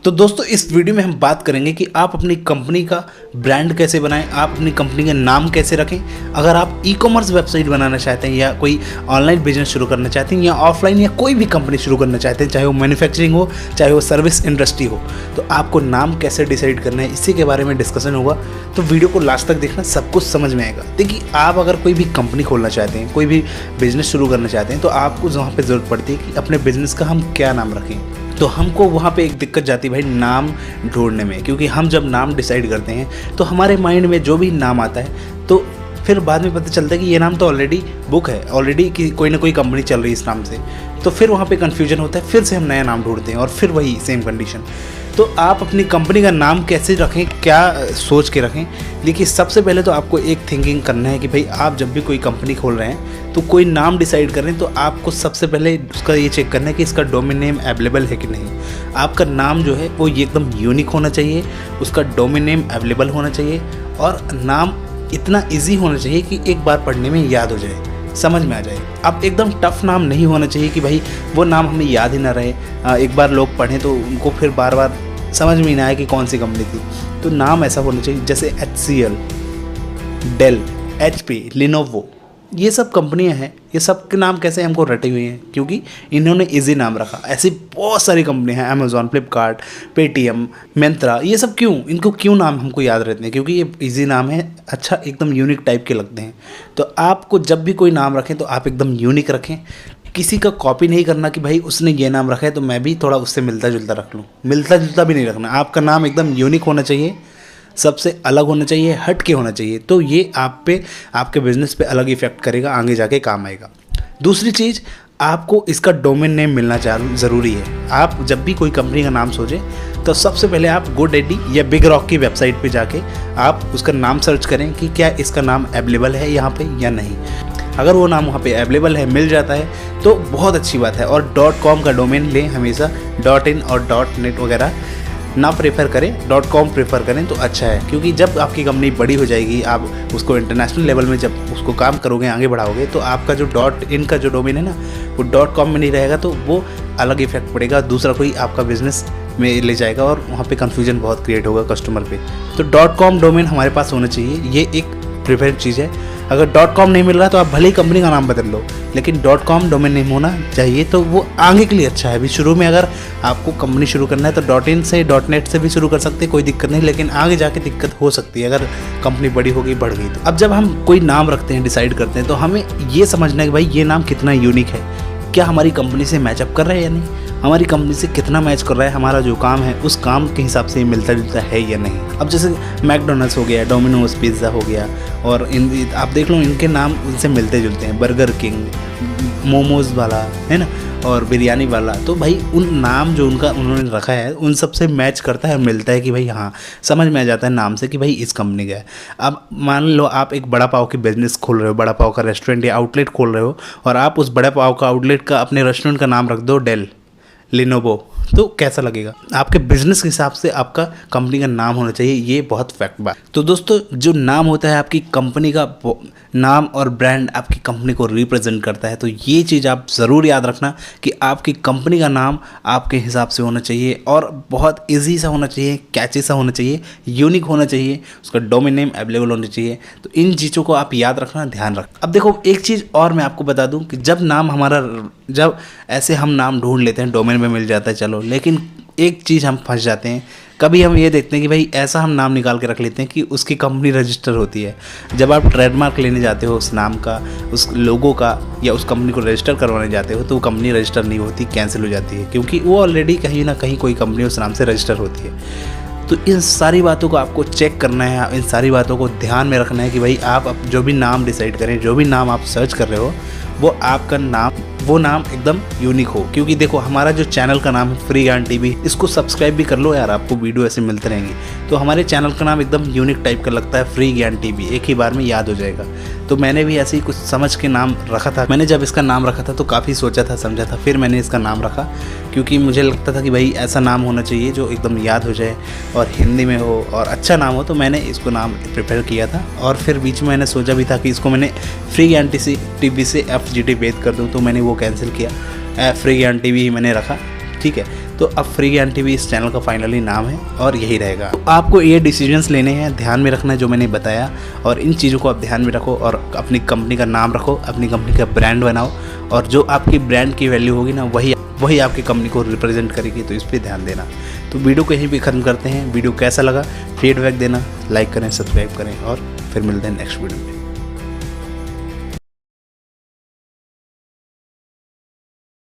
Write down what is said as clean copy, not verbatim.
तो दोस्तों इस वीडियो में हम बात करेंगे कि आप अपनी कंपनी का ब्रांड कैसे बनाएं, आप अपनी कंपनी का नाम कैसे रखें। अगर आप ई कॉमर्स वेबसाइट बनाना चाहते हैं या कोई ऑनलाइन बिजनेस शुरू करना चाहते हैं या ऑफलाइन या कोई भी कंपनी शुरू करना चाहते हैं, चाहे वो मैन्युफैक्चरिंग हो चाहे वो सर्विस इंडस्ट्री हो, तो आपको नाम कैसे डिसाइड करना है इसी के बारे में डिस्कशन होगा। तो वीडियो को लास्ट तक देखना, सब कुछ समझ में आएगा। देखिए, आप अगर कोई भी कंपनी खोलना चाहते हैं, कोई भी बिजनेस शुरू करना चाहते हैं, तो आपको वहाँ पर ज़रूरत पड़ती है कि अपने बिजनेस का हम क्या नाम रखें। तो हमको वहाँ पे एक दिक्कत जाती है भाई नाम ढूंढने में, क्योंकि हम जब नाम डिसाइड करते हैं तो हमारे माइंड में जो भी नाम आता है तो फिर बाद में पता चलता है कि ये नाम तो ऑलरेडी बुक है, ऑलरेडी कि कोई ना कोई कंपनी चल रही है इस नाम से, तो फिर वहाँ पे कन्फ्यूजन होता है। फिर से हम नया नाम ढूंढते हैं और फिर वही सेम कंडीशन। तो आप अपनी कंपनी का नाम कैसे रखें, क्या सोच के रखें। देखिए, सबसे पहले तो आपको एक थिंकिंग करना है कि भाई आप जब भी कोई कंपनी खोल रहे हैं तो कोई नाम डिसाइड कर रहे हैं, तो आपको सबसे पहले उसका ये चेक करना है कि इसका डोमेन नेम अवेलेबल है कि नहीं। आपका नाम जो है वो एकदम यूनिक होना चाहिए, उसका डोमेन नेम अवेलेबल होना चाहिए और नाम इतना ईजी होना चाहिए कि एक बार पढ़ने में याद हो जाए, समझ में आ जाए। अब एकदम टफ नाम नहीं होना चाहिए कि भाई वो नाम हमें याद ही ना रहे, एक बार लोग पढ़ें तो उनको फिर बार बार समझ में ही ना आए कि कौन सी कंपनी थी। तो नाम ऐसा होना चाहिए जैसे HCL, डेल, HP, लिनोवो, ये सब कंपनियां हैं। ये सब के नाम कैसे हमको रटे हुए हैं, क्योंकि इन्होंने इजी नाम रखा। ऐसी बहुत सारी कंपनियां हैं, अमेज़ॉन, फ्लिपकार्ट, पेटीएम, मिंत्रा, ये सब इनको क्यों नाम हमको याद रहते हैं, क्योंकि ये इजी नाम है, अच्छा एकदम यूनिक टाइप के लगते हैं। तो आपको जब भी कोई नाम रखें तो आप एकदम यूनिक रखें। किसी का कॉपी नहीं करना कि भाई उसने ये नाम रखा है तो मैं भी थोड़ा उससे मिलता जुलता रख लूँ, मिलता जुलता भी नहीं रखना। आपका नाम एकदम यूनिक होना चाहिए, सबसे अलग होना चाहिए, हट के होना चाहिए। तो ये आप पे, आपके बिजनेस पे अलग इफेक्ट करेगा, आगे जाके काम आएगा। दूसरी चीज़, आपको इसका डोमेन नेम मिलना ज़रूरी है। आप जब भी कोई कंपनी का नाम सोचें तो सबसे पहले आप GoDaddy या बिग रॉक की वेबसाइट पे जाके आप उसका नाम सर्च करें कि क्या इसका नाम अवेलेबल है यहाँ पे या नहीं। अगर वो नाम वहाँ पे अवेलेबल है, मिल जाता है तो बहुत अच्छी बात है। और .com का डोमेन लें हमेशा, .in और .net वगैरह ना प्रेफर करें, .com प्रेफर करें तो अच्छा है। क्योंकि जब आपकी कंपनी बड़ी हो जाएगी, आप उसको इंटरनेशनल लेवल में जब उसको काम करोगे, आगे बढ़ाओगे, तो आपका जो .in का जो डोमेन है ना वो .com में नहीं रहेगा, तो वो अलग इफेक्ट पड़ेगा, दूसरा कोई आपका बिजनेस में ले जाएगा और वहाँ पे कन्फ्यूजन बहुत क्रिएट होगा कस्टमर पे। तो .com डोमेन हमारे पास होना चाहिए, ये एक प्रेफरेंस चीज़ है। अगर .com नहीं मिल रहा तो आप भले ही कंपनी का नाम बदल लो, लेकिन .com डोमेन नेम होना चाहिए, तो वो आगे के लिए अच्छा है। अभी शुरू में अगर आपको कंपनी शुरू करना है तो .in से, .net से भी शुरू कर सकते हैं, कोई दिक्कत नहीं, लेकिन आगे जाके दिक्कत हो सकती है अगर कंपनी बड़ी हो गई, बढ़ गई तो। अब जब हम कोई नाम रखते हैं, डिसाइड करते हैं, तो हमें ये समझना है कि भाई ये नाम कितना यूनिक है, क्या हमारी कंपनी से मैचअप कर रहा है या नहीं, हमारी कंपनी से कितना मैच कर रहा है, हमारा जो काम है उस काम के हिसाब से मिलता जुलता है या नहीं। अब जैसे मैकडोनल्ड्स हो गया, डोमिनोज पिज़्ज़ा हो गया, और आप देख लो इनके नाम उनसे मिलते जुलते हैं, बर्गर किंग, मोमोज़ वाला है ना, और बिरयानी वाला। तो भाई उन नाम जो उन्होंने रखा है उन सब से मैच करता है, मिलता है कि भाई हाँ, समझ में आ जाता है नाम से कि भाई इस कंपनी का है। अब मान लो आप एक बड़ा पाव की बिजनेस खोल रहे हो, बड़ा पाव का रेस्टोरेंट या आउटलेट खोल रहे हो, और आप उस बड़ा पाव का आउटलेट का अपने रेस्टोरेंट का नाम रख दो डेल, लिनोवो, तो कैसा लगेगा। आपके बिजनेस के हिसाब से आपका कंपनी का नाम होना चाहिए, ये बहुत फैक्ट बात। तो दोस्तों, जो नाम होता है आपकी कंपनी का, नाम और ब्रांड आपकी कंपनी को रिप्रेजेंट करता है। तो ये चीज़ आप ज़रूर याद रखना कि आपकी कंपनी का नाम आपके हिसाब से होना चाहिए और बहुत ईजी सा होना चाहिए, कैची सा होना चाहिए, यूनिक होना चाहिए, उसका डोमेन नेम अवेलेबल होना चाहिए। तो इन चीज़ों को आप याद रखना, ध्यान रखना। अब देखो, एक चीज़ और मैं आपको बता दूं कि जब ऐसे हम नाम ढूंढ लेते हैं, डोमेन में मिल जाता है, चलो, लेकिन एक चीज़ हम फंस जाते हैं। कभी हम ये देखते हैं कि भाई ऐसा हम नाम निकाल के रख लेते हैं कि उसकी कंपनी रजिस्टर होती है। जब आप ट्रेडमार्क लेने जाते हो उस नाम का, उस लोगो का, या उस कंपनी को रजिस्टर करवाने जाते हो, तो वो कंपनी रजिस्टर नहीं होती, कैंसिल हो जाती है, क्योंकि वो ऑलरेडी कहीं ना कहीं कोई कंपनी उस नाम से रजिस्टर होती है। तो इन सारी बातों को आपको चेक करना है, इन सारी बातों को ध्यान में रखना है कि भाई आप जो भी नाम डिसाइड करें, जो भी नाम आप सर्च कर रहे हो, वो आपका नाम, वो नाम एकदम यूनिक हो। क्योंकि देखो, हमारा जो चैनल का नाम है फ्री ज्ञान टीवी, इसको सब्सक्राइब भी कर लो यार, आपको वीडियो ऐसे मिलते रहेंगे। तो हमारे चैनल का नाम एकदम यूनिक टाइप का लगता है, फ्री ज्ञान टीवी, एक ही बार में याद हो जाएगा। तो मैंने भी ऐसे ही कुछ समझ के नाम रखा था। मैंने जब इसका नाम रखा था तो काफ़ी सोचा था, समझा था, फिर मैंने इसका नाम रखा, क्योंकि मुझे लगता था कि भाई ऐसा नाम होना चाहिए जो एकदम याद हो जाए और हिंदी में हो और अच्छा नाम हो। तो मैंने इसको नाम प्रिपेयर किया था, और फिर बीच में मैंने सोचा भी था कि इसको मैंने फ्री ज्ञान टीवी से FGT भेद कर दूँ, तो मैंने वो कैंसिल किया, फ्री ज्ञान टीवी ही मैंने रखा। ठीक है। तो अब फ्री ज्ञान टीवी इस चैनल का फाइनली नाम है और यही रहेगा। आपको ये डिसीजंस लेने हैं, ध्यान में रखना है जो मैंने बताया, और इन चीज़ों को आप ध्यान में रखो और अपनी कंपनी का नाम रखो, अपनी कंपनी का ब्रांड बनाओ, और जो आपकी ब्रांड की वैल्यू होगी ना वही आपकी कंपनी को रिप्रेजेंट करेगी। तो इस पर ध्यान देना। तो वीडियो को यहीं पे ख़त्म करते हैं। वीडियो कैसा लगा फीडबैक देना, लाइक करें, सब्सक्राइब करें, और फिर मिलते हैं नेक्स्ट वीडियो में।